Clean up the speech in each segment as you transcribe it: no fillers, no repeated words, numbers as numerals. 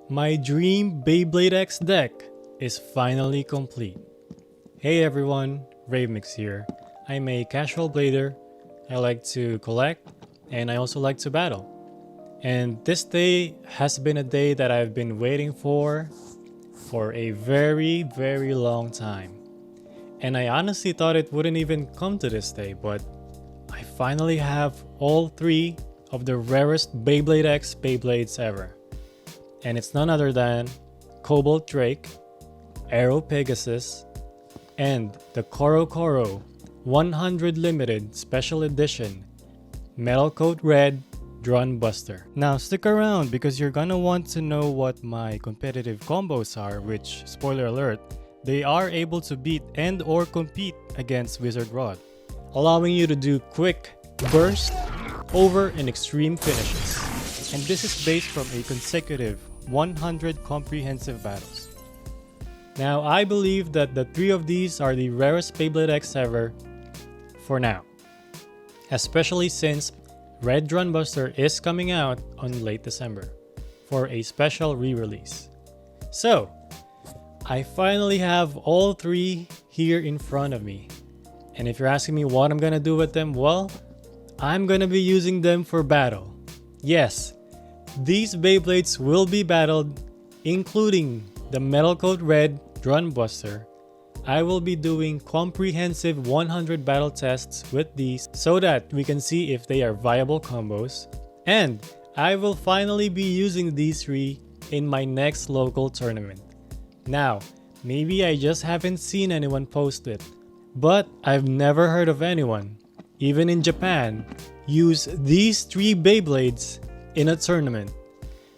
My dream Beyblade X deck is finally complete. Hey everyone, Ravemix here. I'm a casual blader. I like to collect and I also like to battle. And this day has been a day that I've been waiting for a very long time. And I honestly thought it wouldn't even come to this day, but I finally have all three of the rarest Beyblade X Beyblades ever. And it's none other than Cobalt Drake, Aero Pegasus, and the Koro 100 limited special edition Metal Coat Red Drun BUSTER. Now stick around because you're gonna want to know what my competitive combos are, which, spoiler alert, they are able to beat and or compete against Wizard Rod, allowing you to do quick burst, over, and extreme finishes. And this is based from a consecutive 100 comprehensive battles. Now I believe that the three of these are the rarest Beyblade X ever for now, especially since Red Drun BUSTER is coming out on late December for a special re-release. So I finally have all three here in front of me, and if you're asking me what I'm gonna do with them, well, I'm gonna be using them for battle. Yes, these Beyblades will be battled, including the Metal Coat Red Drun BUSTER. I will be doing comprehensive 100 battle tests with these so that we can see if they are viable combos. And I will finally be using these three in my next local tournament. Now, maybe I just haven't seen anyone post it, but I've never heard of anyone, even in Japan, use these three Beyblades in a tournament.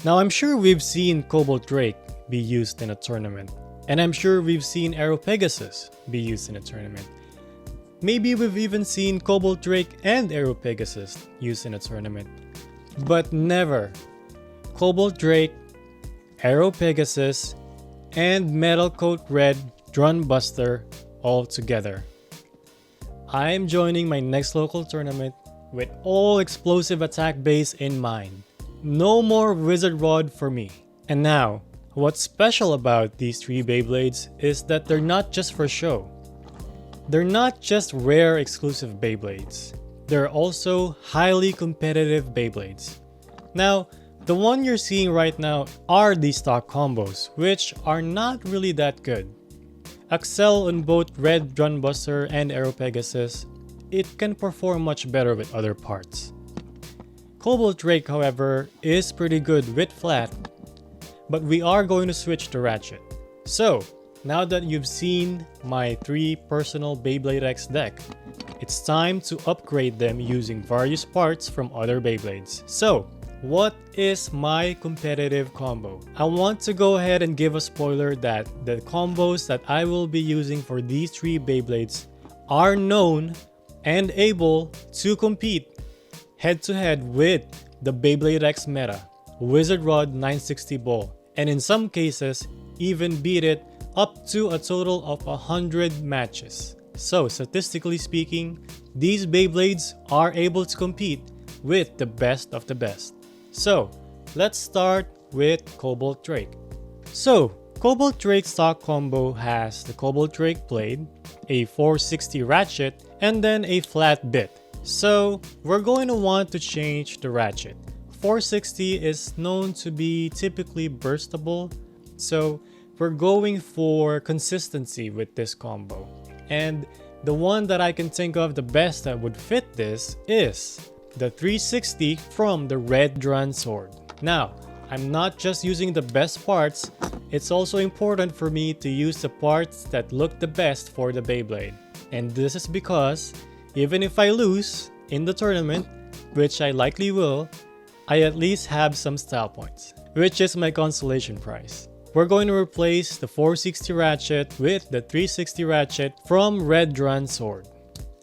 Now I'm sure we've seen Cobalt Drake be used in a tournament, and I'm sure we've seen Aero Pegasus be used in a tournament. Maybe we've even seen Cobalt Drake and Aero Pegasus used in a tournament, but never Cobalt Drake, Aero Pegasus, and Metal Coat Red Drun BUSTER all together. I am joining my next local tournament with all explosive attack base in mind. No more Wizard Rod for me. And now, what's special about these three Beyblades is that they're not just for show. They're not just rare exclusive Beyblades. They're also highly competitive Beyblades. Now, the one you're seeing right now are the stock combos, which are not really that good. Excel on both Red Drun BUSTER and Aero Pegasus, it can perform much better with other parts. Cobalt Drake, however, is pretty good with flat, but we are going to switch to ratchet. So, now that you've seen my three personal Beyblade X deck, it's time to upgrade them using various parts from other Beyblades. So, what is my competitive combo? I want to go ahead and give a spoiler that the combos that I will be using for these three Beyblades are known and able to compete head-to-head with the Beyblade X meta, Wizard Rod 960 Ball, and in some cases, even beat it up to a total of 100 matches. So statistically speaking, these Beyblades are able to compete with the best of the best. So let's start with Cobalt Drake. So Cobalt Drake stock combo has the Cobalt Drake blade, a 460 ratchet, and then a flat bit. So we're going to want to change the ratchet. 460 is known to be typically burstable, so we're going for consistency with this combo. And the one that I can think of the best that would fit this is the 360 from the Red Drun sword. Now, I'm not just using the best parts, it's also important for me to use the parts that look the best for the Beyblade. And this is because even if I lose in the tournament, which I likely will, I at least have some style points, which is my consolation prize. We're going to replace the 460 ratchet with the 360 ratchet from Red Drun sword.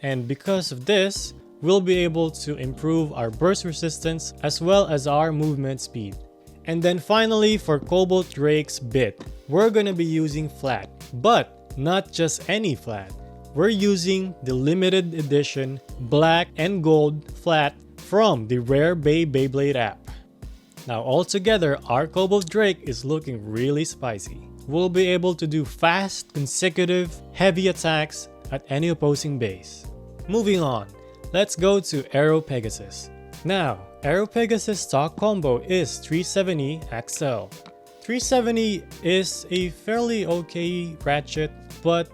And because of this, we'll be able to improve our burst resistance as well as our movement speed. And then finally, for Cobalt Drake's bit, we're going to be using flat, but not just any flat. We're using the limited edition black and gold flat from the Rare Beyblade app. Now altogether, our Cobalt Drake is looking really spicy. We'll be able to do fast, consecutive, heavy attacks at any opposing base. Moving on, let's go to Aero Pegasus. Now, Aero Pegasus stock combo is 370 XL. 370 is a fairly okay ratchet, but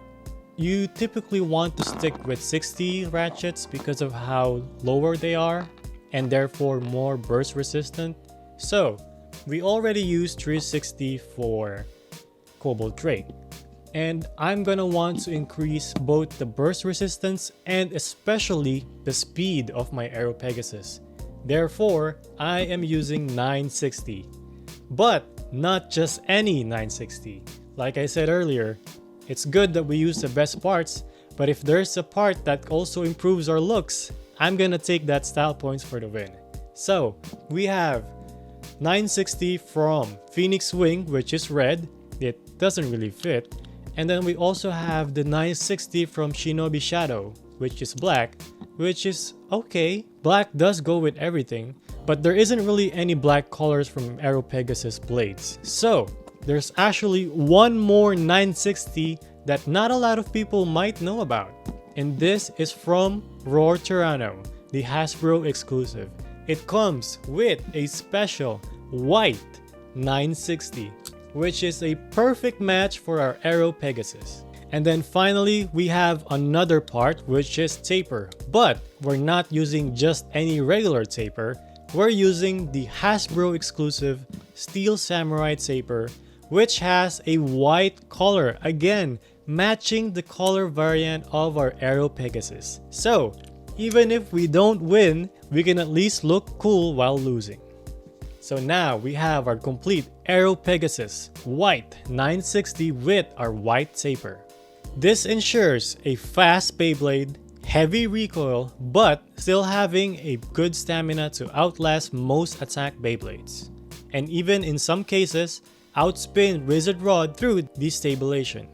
you typically want to stick with 60 ratchets because of how lower they are and therefore more burst resistant. So, we already used 360 for Cobalt Drake, and I'm gonna want to increase both the burst resistance and especially the speed of my Aero Pegasus. Therefore, I am using 960, but not just any 960. Like I said earlier, it's good that we use the best parts, but if there's a part that also improves our looks, I'm gonna take that style points for the win. So, we have 960 from Phoenix Wing, which is red. It doesn't really fit. And then we also have the 960 from Shinobi Shadow, which is black, which is okay. Black does go with everything, but there isn't really any black colors from Aero Pegasus blades. So, there's actually one more 960 that not a lot of people might know about. And this is from Roar Tyranno, the Hasbro exclusive. It comes with a special white 960, which is a perfect match for our Aero Pegasus. And then finally, we have another part, which is taper. But we're not using just any regular taper. We're using the Hasbro exclusive Steel Samurai taper, which has a white color, again matching the color variant of our Aero Pegasus. So, even if we don't win, we can at least look cool while losing. So now we have our complete Aero Pegasus white 960 with our white taper. This ensures a fast Beyblade, heavy recoil, but still having a good stamina to outlast most attack Beyblades. And even in some cases, outspin Wizard Rod through destabilization.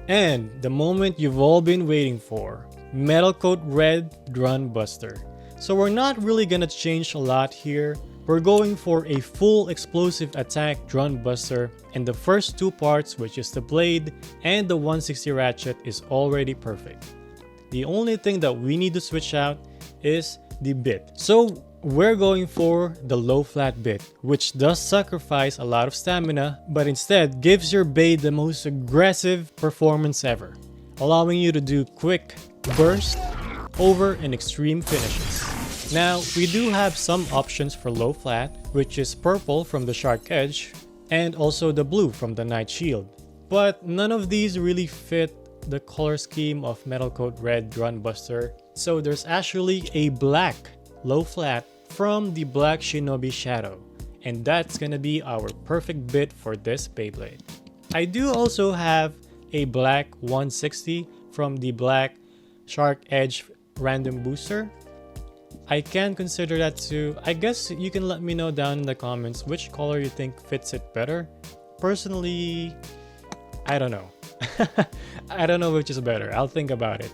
And the moment you've all been waiting for, Metal Coat Red Drun Buster. So we're not really gonna change a lot here. We're going for a full explosive attack Drun Buster, and the first two parts, which is the blade and the 160 ratchet, is already perfect. The only thing that we need to switch out is the bit. So we're going for the low flat bit, which does sacrifice a lot of stamina, but instead gives your Bey the most aggressive performance ever, allowing you to do quick burst, over, and extreme finishes. Now, we do have some options for low flat, which is purple from the Shark Edge, and also the blue from the Night Shield. But none of these really fit the color scheme of Metal Coat Red Drun Buster, so there's actually a black low flat from the Black Shinobi Shadow, and that's gonna be our perfect bit for this Beyblade. I do also have a black 160 from the Black Shark Edge Random Booster. I can consider that too. I guess you can let me know down in the comments which color you think fits it better. Personally, I don't know. I don't know which is better. I'll think about it.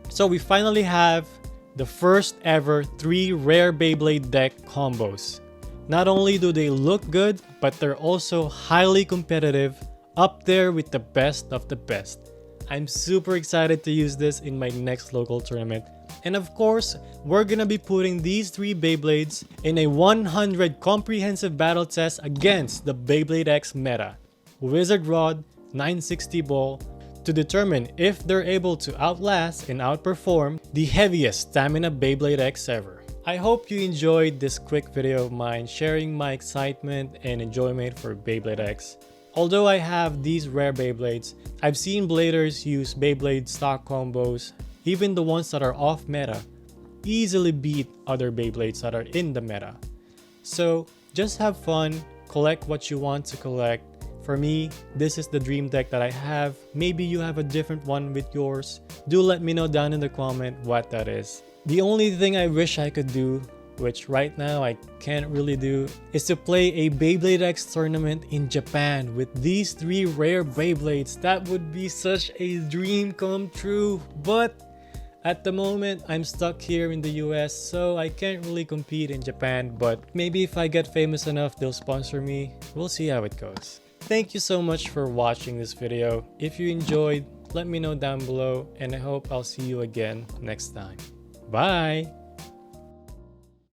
So we finally have the first ever 3 rare Beyblade deck combos. Not only do they look good, but they're also highly competitive, up there with the best of the best. I'm super excited to use this in my next local tournament. And of course, we're gonna be putting these 3 Beyblades in a 100 comprehensive battle test against the Beyblade X meta, Wizard Rod, 960 Ball, to determine if they're able to outlast and outperform the heaviest stamina Beyblade X ever. I hope you enjoyed this quick video of mine sharing my excitement and enjoyment for Beyblade X. Although I have these rare Beyblades, I've seen bladers use Beyblade stock combos, even the ones that are off meta, easily beat other Beyblades that are in the meta. So just have fun, collect what you want to collect. For me, this is the dream deck that I have. Maybe you have a different one with yours. Do let me know down in the comment what that is. The only thing I wish I could do, which right now I can't really do, is to play a Beyblade X tournament in Japan with these 3 rare Beyblades. That would be such a dream come true, but At the moment, I'm stuck here in the US, so I can't really compete in Japan, but maybe if I get famous enough, they'll sponsor me. We'll see how it goes. Thank you so much for watching this video. If you enjoyed, let me know down below, and I hope I'll see you again next time. Bye!